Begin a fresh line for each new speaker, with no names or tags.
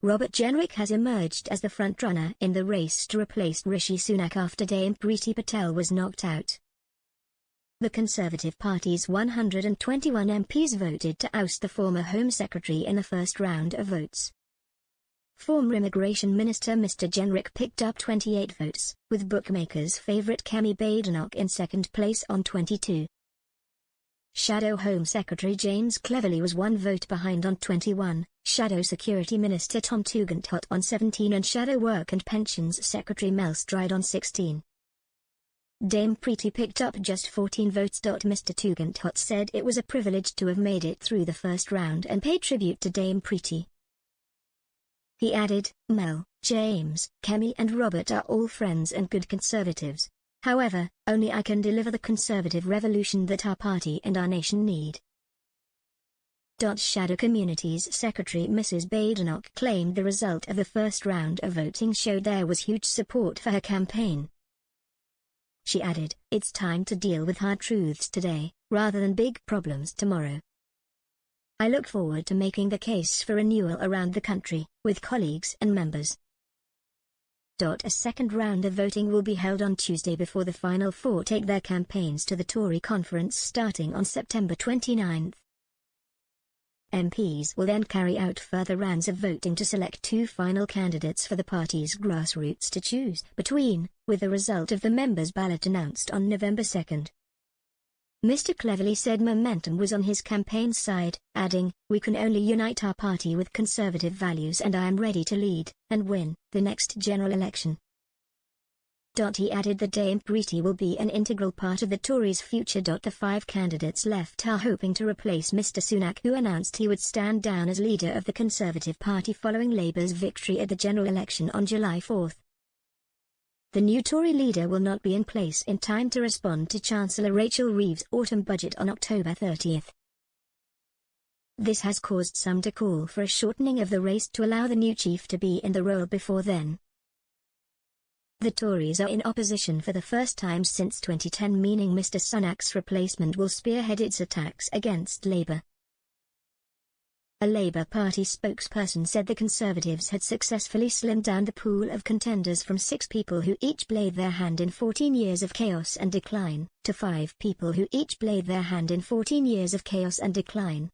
Robert Jenrick has emerged as the frontrunner in the race to replace Rishi Sunak after Dame Priti Patel was knocked out. The Conservative Party's 121 MPs voted to oust the former Home Secretary in the first round of votes. Former Immigration Minister Mr. Jenrick picked up 28 votes, with bookmakers' favourite Kemi Badenoch in second place on 22. Shadow Home Secretary James Cleverly was 1 vote behind on 21, Shadow Security Minister Tom Tugendhat on 17 and Shadow Work and Pensions Secretary Mel Stride on 16. Dame Priti picked up just 14 votes. Mr. Tugendhat said it was a privilege to have made it through the first round and paid tribute to Dame Priti. He added, Mel, James, Kemi and Robert are all friends and good Conservatives. However, only I can deliver the Conservative revolution that our party and our nation need. Shadow Communities Secretary Mrs. Badenoch claimed the result of the first round of voting showed there was huge support for her campaign. She added, it's time to deal with hard truths today, rather than big problems tomorrow. I look forward to making the case for renewal around the country, with colleagues and members. A second round of voting will be held on Tuesday before the final 4 take their campaigns to the Tory conference starting on September 29. MPs will then carry out further rounds of voting to select 2 final candidates for the party's grassroots to choose between, with the result of the members' ballot announced on November 2. Mr. Cleverly said momentum was on his campaign's side, adding, we can only unite our party with Conservative values and I am ready to lead, and win, the next general election. He added that Dame Priti will be an integral part of the Tories' future. The 5 candidates left are hoping to replace Mr. Sunak, who announced he would stand down as leader of the Conservative Party following Labour's victory at the general election on July 4. The new Tory leader will not be in place in time to respond to Chancellor Rachel Reeves' autumn budget on October 30. This has caused some to call for a shortening of the race to allow the new chief to be in the role before then. The Tories are in opposition for the first time since 2010, meaning Mr. Sunak's replacement will spearhead its attacks against Labour. A Labour Party spokesperson said the Conservatives had successfully slimmed down the pool of contenders from 6 people who each played their hand in 14 years of chaos and decline, to 5 people who each played their hand in 14 years of chaos and decline.